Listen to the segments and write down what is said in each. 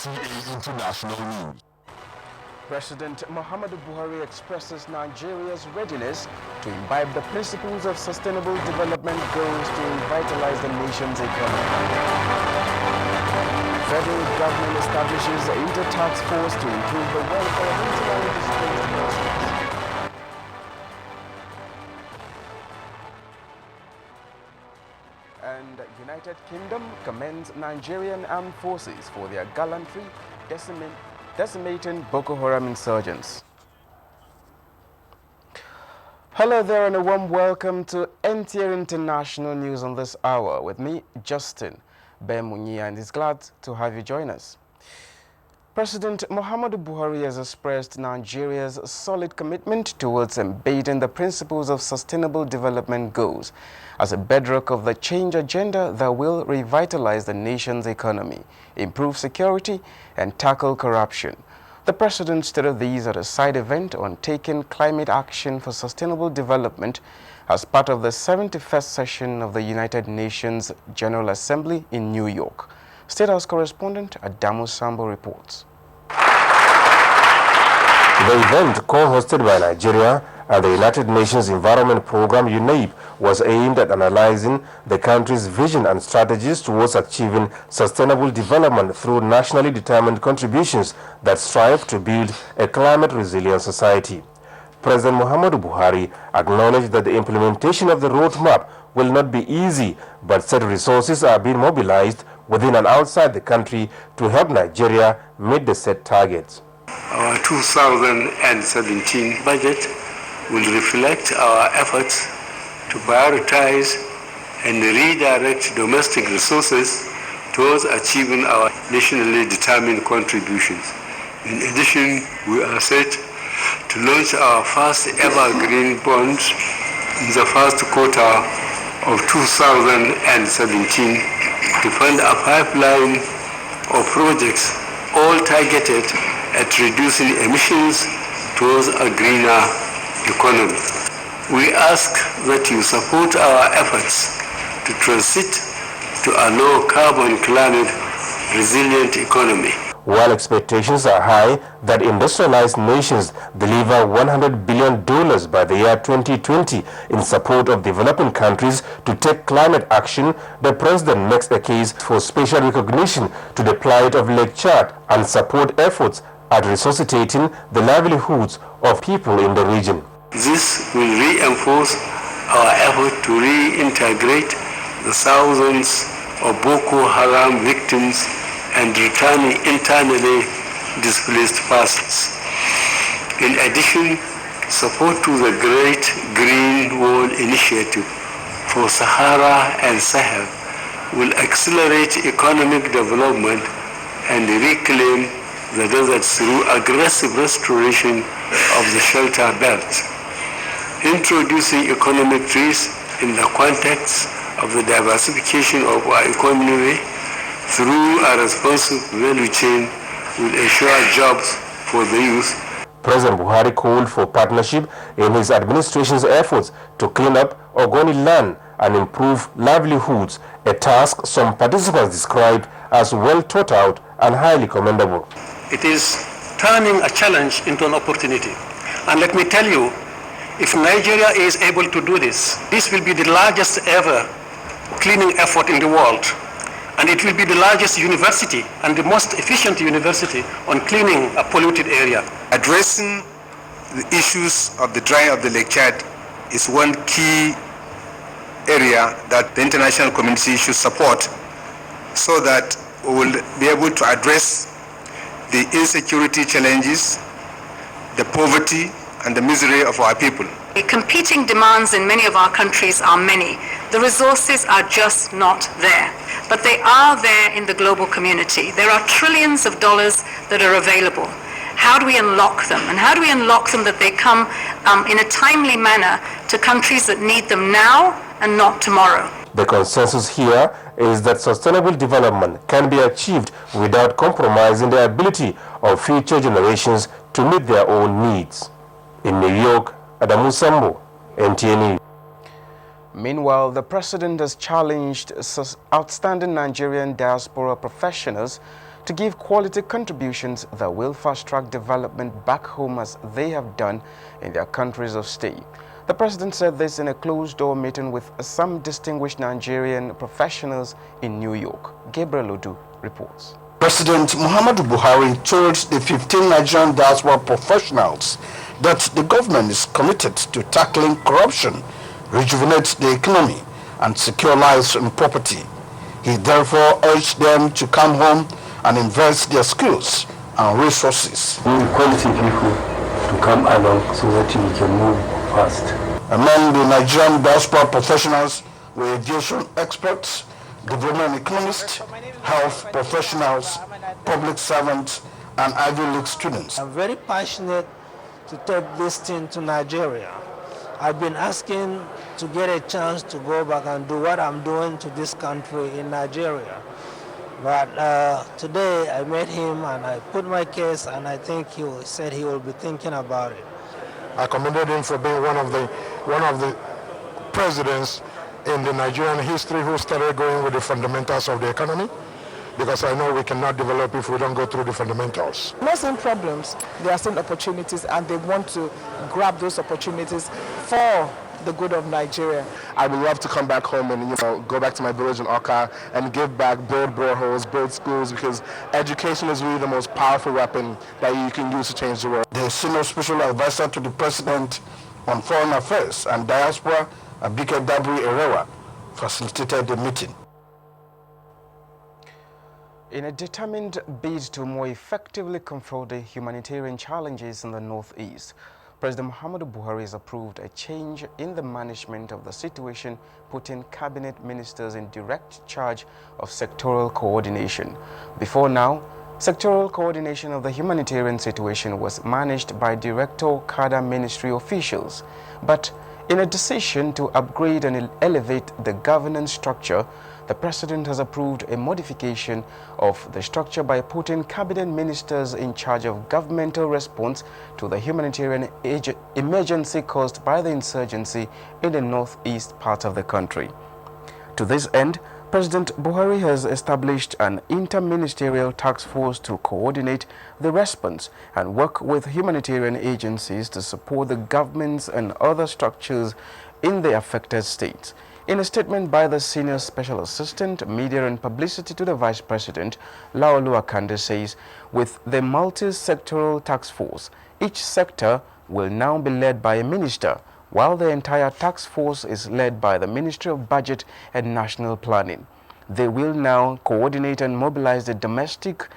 NTA International News. President Muhammadu Buhari expresses Nigeria's readiness to imbibe the principles of sustainable development goals to revitalize the nation's economy. Federal government establishes an inter-task force to improve the welfare of internally displaced persons. And United Kingdom commends Nigerian armed forces for their gallantry decimating Boko Haram insurgents. Hello there and a warm welcome to NTA International News on this hour with me, Justin Bemunyi, and is glad to have you join us. President Muhammadu Buhari has expressed Nigeria's solid commitment towards embedding the principles of sustainable development goals as a bedrock of the change agenda that will revitalize the nation's economy, improve security, and tackle corruption. The president stated these at a side event on taking climate action for sustainable development as part of the 71st session of the United Nations General Assembly in New York. State House correspondent Adamu Sambo reports. The event, co-hosted by Nigeria and the United Nations Environment Programme UNEP, was aimed at analyzing the country's vision and strategies towards achieving sustainable development through nationally determined contributions that strive to build a climate-resilient society. President Muhammadu Buhari acknowledged that the implementation of the roadmap will not be easy, but said resources are being mobilized within and outside the country to help Nigeria meet the set targets. Our 2017 budget will reflect our efforts to prioritize and redirect domestic resources towards achieving our nationally determined contributions. In addition, we are set to launch our first ever green bonds in the first quarter of 2017 to fund a pipeline of projects all targeted at reducing emissions towards a greener economy. We ask that you support our efforts to transit to a low carbon climate resilient economy. While expectations are high that industrialized nations deliver $100 billion by the year 2020 in support of developing countries to take climate action, the president makes a case for special recognition to the plight of Lake Chad and support efforts at resuscitating the livelihoods of people in the region. This will reinforce our effort to reintegrate the thousands of Boko Haram victims and returning internally displaced persons. In addition, support to the Great Green Wall Initiative for Sahara and Sahel will accelerate economic development and reclaim the desert through aggressive restoration of the shelter belt. Introducing economic trees in the context of the diversification of our economy through a responsive value chain will ensure jobs for the youth. President Buhari called for partnership in his administration's efforts to clean up Ogoni land and improve livelihoods, a task some participants described as well thought out and highly commendable. It is turning a challenge into an opportunity. And let me tell you, if Nigeria is able to do this, this will be the largest ever cleaning effort in the world. And it will be the largest university and the most efficient university on cleaning a polluted area. Addressing the issues of the drying of the Lake Chad is one key area that the international community should support so that we will be able to address the insecurity challenges, the poverty, and the misery of our people. The competing demands in many of our countries are many. The resources are just not there, but they are there in the global community. There are trillions of dollars that are available. How do we unlock them? And how do we unlock them that they come in a timely manner to countries that need them now and not tomorrow? The consensus here is that sustainable development can be achieved without compromising the ability of future generations to meet their own needs. In New York, Adamu Sambo, NTA News. Meanwhile, the president has challenged outstanding Nigerian diaspora professionals to give quality contributions that will fast-track development back home as they have done in their countries of stay. The president said this in a closed-door meeting with some distinguished Nigerian professionals in New York. Gabriel Odu reports. President Muhammadu Buhari told the 15 Nigerian diaspora professionals that the government is committed to tackling corruption, rejuvenate the economy, and secure lives and property. He therefore urged them to come home and invest their skills and resources. We need quality people to come along so that we can move fast. Among the Nigerian diaspora professionals were aviation experts, development economists, health professionals, public servants, and Ivy League students. I'm very passionate to take this thing to Nigeria. I've been asking to get a chance to go back and do what I'm doing to this country in Nigeria. But today I met him and I put my case, and I think he said he will be thinking about it. I commended him for being one of the presidents in the Nigerian history who started going with the fundamentals of the economy, because I know we cannot develop if we don't go through the fundamentals. Not seeing problems, they are seeing opportunities, and they want to grab those opportunities for the good of Nigeria. I would love to come back home and go back to my village in Oka and give back, build boreholes, build schools, because education is really the most powerful weapon that you can use to change the world. The senior special advisor to the president on foreign affairs and diaspora, Abike Dabri Erewa, facilitated the meeting. In a determined bid to more effectively confront the humanitarian challenges in the Northeast, President Muhammadu Buhari has approved a change in the management of the situation, putting cabinet ministers in direct charge of sectoral coordination. Before now, sectoral coordination of the humanitarian situation was managed by director cadre ministry officials. But in a decision to upgrade and elevate the governance structure, the President has approved a modification of the structure by putting cabinet ministers in charge of governmental response to the humanitarian emergency caused by the insurgency in the northeast part of the country. To this end, President Buhari has established an interministerial task force to coordinate the response and work with humanitarian agencies to support the governments and other structures in the affected states. In a statement by the Senior Special Assistant, Media and Publicity to the Vice President, Laolu Akande says, with the multi-sectoral task force, each sector will now be led by a minister, while the entire task force is led by the Ministry of Budget and National Planning. They will now coordinate and mobilize the domestic,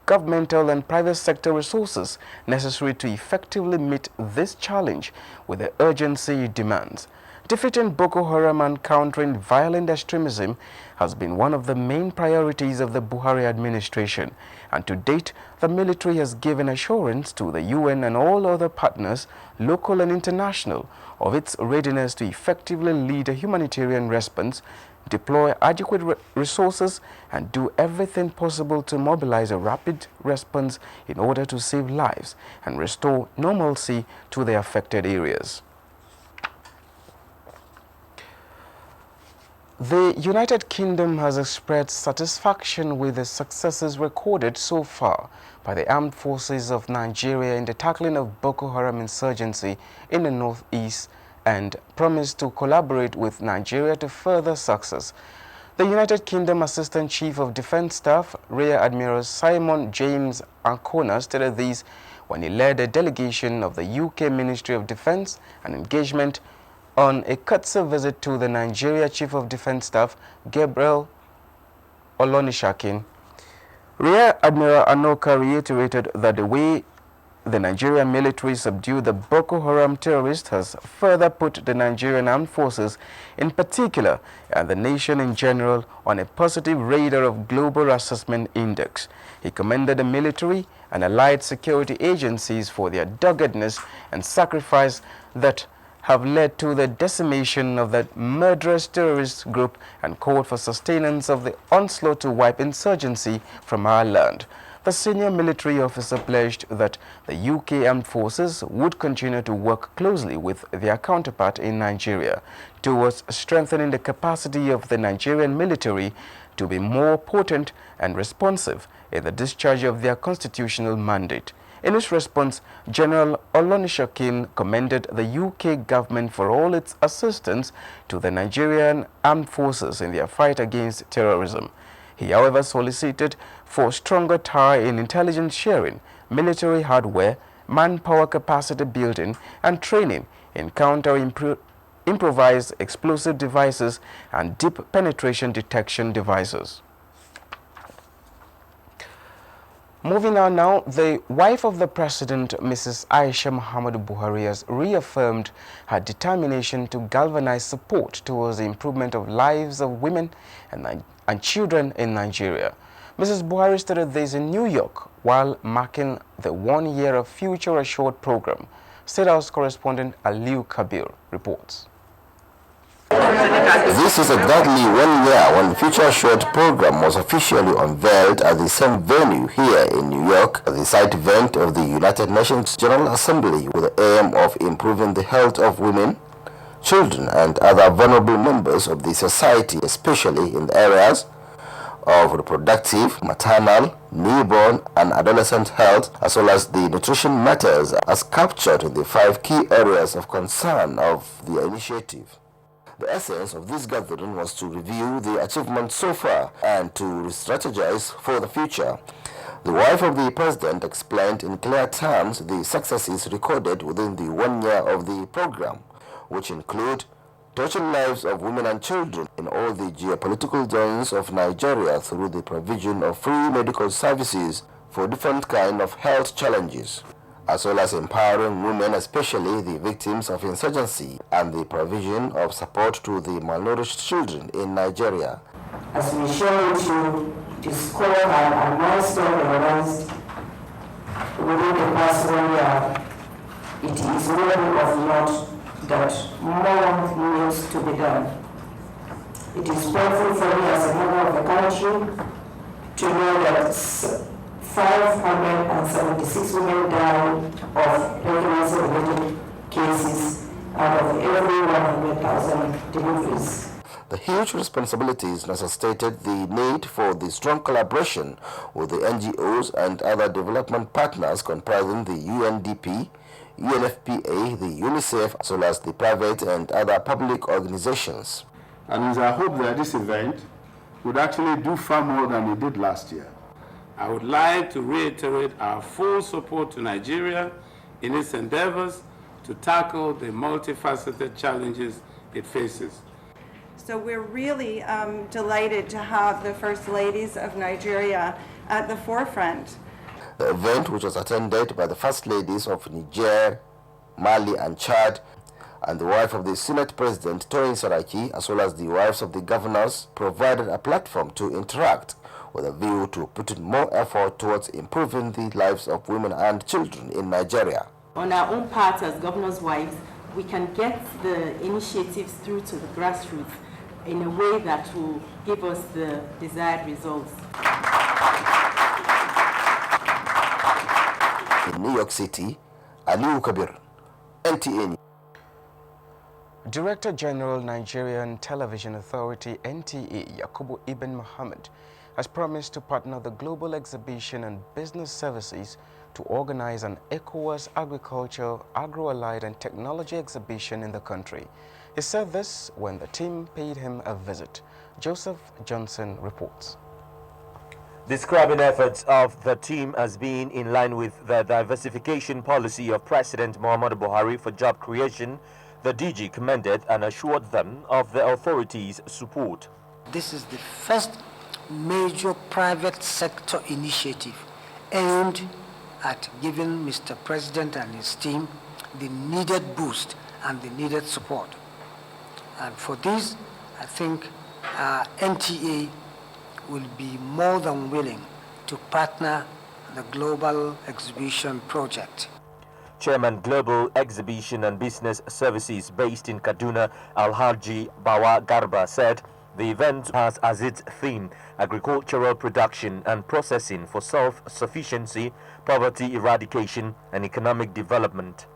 governmental and private sector resources necessary to effectively meet this challenge with the urgency it demands. Defeating Boko Haram and countering violent extremism has been one of the main priorities of the Buhari administration, and to date, the military has given assurance to the UN and all other partners, local and international, of its readiness to effectively lead a humanitarian response, deploy adequate resources, and do everything possible to mobilize a rapid response in order to save lives and restore normalcy to the affected areas. The United Kingdom has expressed satisfaction with the successes recorded so far by the armed forces of Nigeria in the tackling of Boko Haram insurgency in the northeast and promised to collaborate with Nigeria to further success. The United Kingdom Assistant Chief of Defense Staff, Rear Admiral Simon James Ancona, stated this when he led a delegation of the UK Ministry of Defense and Engagement on a courtesy visit to the Nigeria Chief of Defense Staff, Gabriel Olonishakin. Rear Admiral Anoka reiterated that the way the Nigerian military subdued the Boko Haram terrorists has further put the Nigerian armed forces, in particular, and the nation in general, on a positive radar of Global Assessment Index. He commended the military and allied security agencies for their doggedness and sacrifice that have led to the decimation of that murderous terrorist group and called for sustenance of the onslaught to wipe insurgency from our land. The senior military officer pledged that the UK armed forces would continue to work closely with their counterpart in Nigeria towards strengthening the capacity of the Nigerian military to be more potent and responsive in the discharge of their constitutional mandate. In his response, General Olonishakin commended the UK government for all its assistance to the Nigerian armed forces in their fight against terrorism. He, however, solicited for stronger tie in intelligence sharing, military hardware, manpower capacity building, and training in improvised explosive devices and deep penetration detection devices. Moving on now, the wife of the president, Mrs. Aisha Muhammadu Buhari, has reaffirmed her determination to galvanize support towards the improvement of lives of women and children in Nigeria. Mrs. Buhari stated this in New York while marking the 1 year of Future Assured program. State House correspondent Aliu Kabir reports. This is exactly 1 year when Future Assured program was officially unveiled at the same venue here in New York, the site event of the United Nations General Assembly, with the aim of improving the health of women, children and other vulnerable members of the society, especially in the areas of reproductive, maternal, newborn and adolescent health, as well as the nutrition matters as captured in the 5 key areas of concern of the initiative. The essence of this gathering was to review the achievements so far and to strategize for the future. The wife of the president explained in clear terms the successes recorded within the 1 year of the program, which include touching lives of women and children in all the geopolitical zones of Nigeria through the provision of free medical services for different kinds of health challenges, as well as empowering women, especially the victims of insurgency, and the provision of support to the malnourished children in Nigeria. As we share with you, it is scorecard and milestone realized within the past 1 year. It is worthy of note that more needs to be done. It is painful for me as a member of the country to know that 576 women die of pregnancy-related cases out of every 100,000 deliveries. The huge responsibilities necessitated the need for the strong collaboration with the NGOs and other development partners comprising the UNDP, UNFPA, the UNICEF, as well as the private and other public organizations. And it's our hope that this event would actually do far more than it did last year. I would like to reiterate our full support to Nigeria in its endeavors to tackle the multifaceted challenges it faces. So we're really delighted to have the First Ladies of Nigeria at the forefront. The event, which was attended by the First Ladies of Niger, Mali and Chad, and the wife of the Senate President, Toyin Saraki, as well as the wives of the governors, provided a platform to interact with a view to putting more effort towards improving the lives of women and children in Nigeria. On our own part as governors' wives, we can get the initiatives through to the grassroots in a way that will give us the desired results. In New York City, Aliu Kabir, NTA. Director General Nigerian Television Authority NTA Yakubu Ibn Muhammad has promised to partner the Global Exhibition and Business Services to organize an ECOWAS agriculture, agro-allied and technology exhibition in the country. He said this when the team paid him a visit. Joseph Johnson reports. Describing efforts of the team as being in line with the diversification policy of President Muhammadu Buhari for job creation, the DG commended and assured them of the authorities' support. This is the first major private sector initiative aimed at giving Mr. President and his team the needed boost and the needed support. And for this, I think NTA will be more than willing to partner the Global Exhibition project. Chairman Global Exhibition and Business Services based in Kaduna, Alhaji Bawa Garba, said the event has as its theme agricultural production and processing for self-sufficiency, poverty eradication and economic development.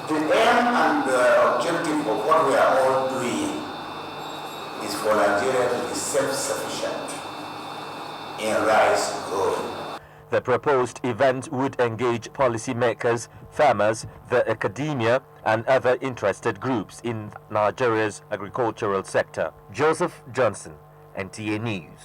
The aim and the objective of what we are all doing is for Nigeria to be self-sufficient in rice growing. The proposed event would engage policymakers, farmers, the academia, and other interested groups in Nigeria's agricultural sector. Joseph Johnson, NTA News.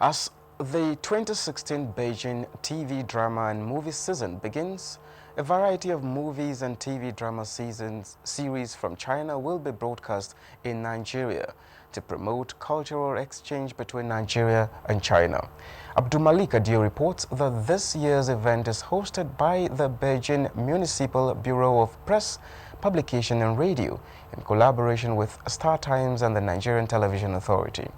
As the 2016 Beijing TV drama and movie season begins, a variety of movies and TV drama series from China will be broadcast in Nigeria to promote cultural exchange between Nigeria and China. Abdulmalik Adio reports that this year's event is hosted by the Beijing Municipal Bureau of Press, Publication and Radio in collaboration with Star Times and the Nigerian Television Authority.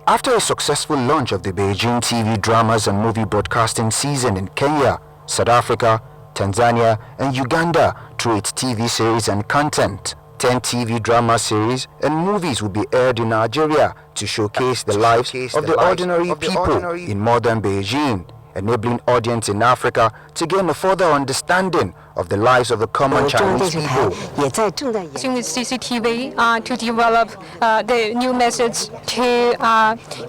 After a successful launch of the Beijing TV dramas and movie broadcasting season in Kenya, South Africa, Tanzania and Uganda through its TV series and content, 10 TV drama series and movies will be aired in Nigeria to showcase the lives of the ordinary people in modern Beijing, enabling audience in Africa to gain a further understanding of the lives of the common Chinese people. Using with CCTV to develop the new methods to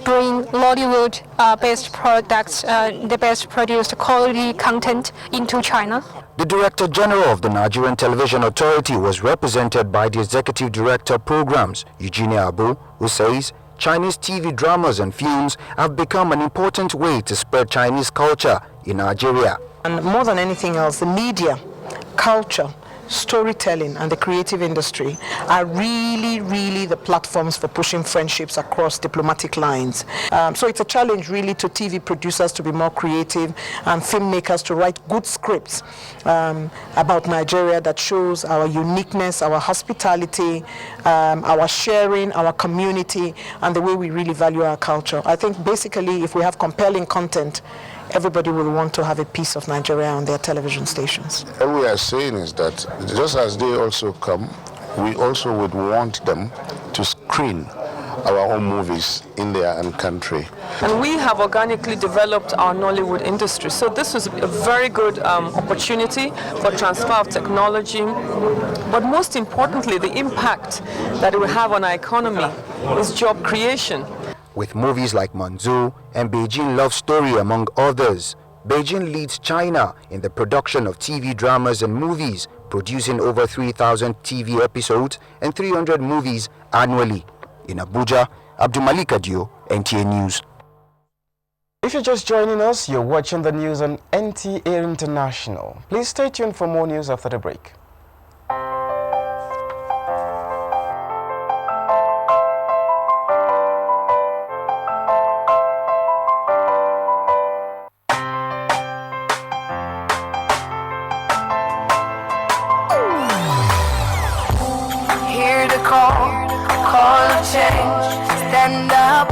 bring Hollywood-based products, the best produced quality content into China. The Director General of the Nigerian Television Authority was represented by the Executive Director of Programs, Eugenia Abu, who says Chinese TV dramas and films have become an important way to spread Chinese culture in Nigeria. And more than anything else, the media, culture, storytelling and the creative industry are really the platforms for pushing friendships across diplomatic lines. So it's a challenge really to TV producers to be more creative and filmmakers to write good scripts about Nigeria that shows our uniqueness, our hospitality, our sharing, our community, and the way we really value our culture. I think basically if we have compelling content, everybody will want to have a piece of Nigeria on their television stations. What we are saying is that just as they also come, we also would want them to screen our own movies in their own country. And we have organically developed our Nollywood industry. So this was a very good opportunity for transfer of technology. But most importantly, the impact that it will have on our economy is job creation. With movies like Manzu and Beijing Love Story among others, Beijing leads China in the production of TV dramas and movies, producing over 3,000 TV episodes and 300 movies annually. In Abuja, Abdulmalik Adio, NTA News. If you're just joining us, you're watching the news on NTA International. Please stay tuned for more news after the break. Call of change, stand up,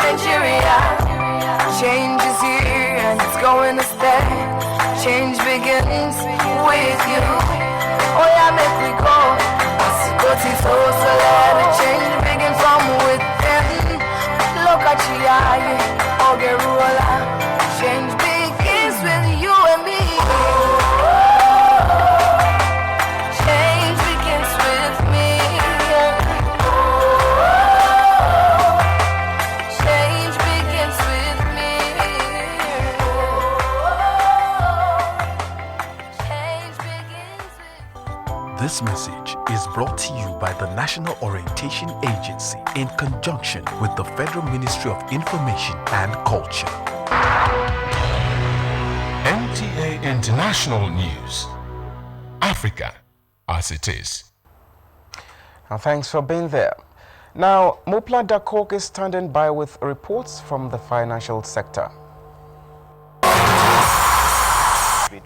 Nigeria. Change is here and it's going to stay. Change begins with you. Oh yeah, make we go. So let the change begin from within. Look at you, Ogerula. Change begins with you and me. Change begins with me. Change begins with me. Change begins with. This message is brought to you by the National Orientation Agency in conjunction with the Federal Ministry of Information and Culture. NTA International News. Africa as it is. And thanks for being there. Now, Mopla Dakok is standing by with reports from the financial sector.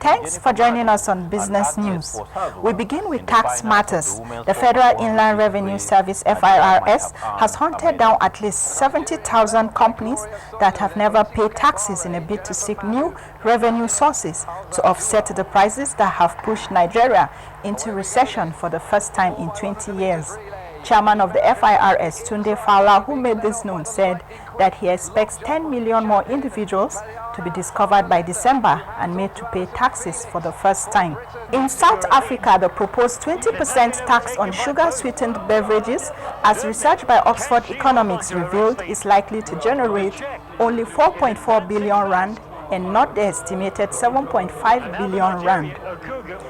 Thanks for joining us on Business News. We begin with tax matters. The Federal Inland Revenue Service, FIRS, has hunted down at least 70,000 companies that have never paid taxes in a bid to seek new revenue sources to offset the prices that have pushed Nigeria into recession for the first time in 20 years. Chairman of the FIRS, Tunde Fowler, who made this known, said that he expects 10 million more individuals to be discovered by December and made to pay taxes for the first time. In South Africa, the proposed 20% tax on sugar-sweetened beverages, as research by Oxford Economics revealed, is likely to generate only 4.4 billion rand and not the estimated 7.5 billion rand.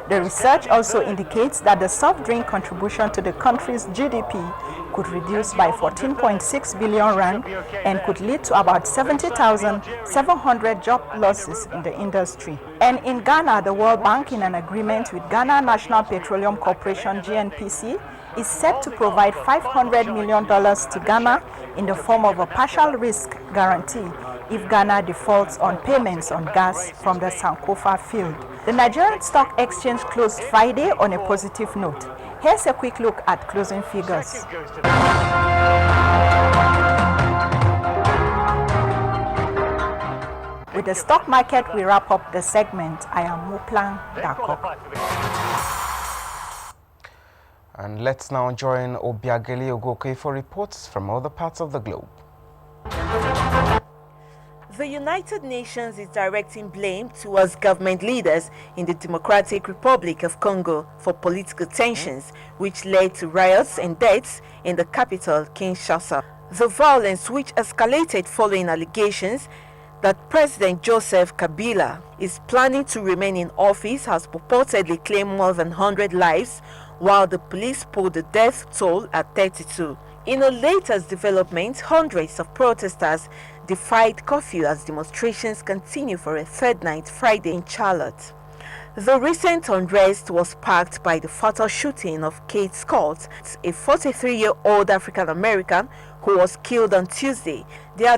The research also indicates that the soft drink contribution to the country's GDP could reduce by 14.6 billion rand and could lead to about 70,700 job losses in the industry. And in Ghana, the World Bank, in an agreement with Ghana National Petroleum Corporation (GNPC), is set to provide $500 million to Ghana in the form of a partial risk guarantee if Ghana defaults on payments on gas from the Sankofa field. The Nigerian Stock Exchange closed Friday on a positive note. Here's a quick look at closing figures. With the stock market, we wrap up the segment. I am Muplang Dakok. And let's now join Obiageli Ogoke for reports from other parts of the globe. The United Nations is directing blame towards government leaders in the Democratic Republic of Congo for political tensions, which led to riots and deaths in the capital, Kinshasa. The violence, which escalated following allegations that President Joseph Kabila is planning to remain in office, has purportedly claimed more than 100 lives, while the police pulled the death toll at 32. In the latest development, hundreds of protesters defied curfew as demonstrations continue for a third night Friday in Charlotte. The recent unrest was sparked by the fatal shooting of Kate Scott, a 43-year-old African-American who was killed on Tuesday. There are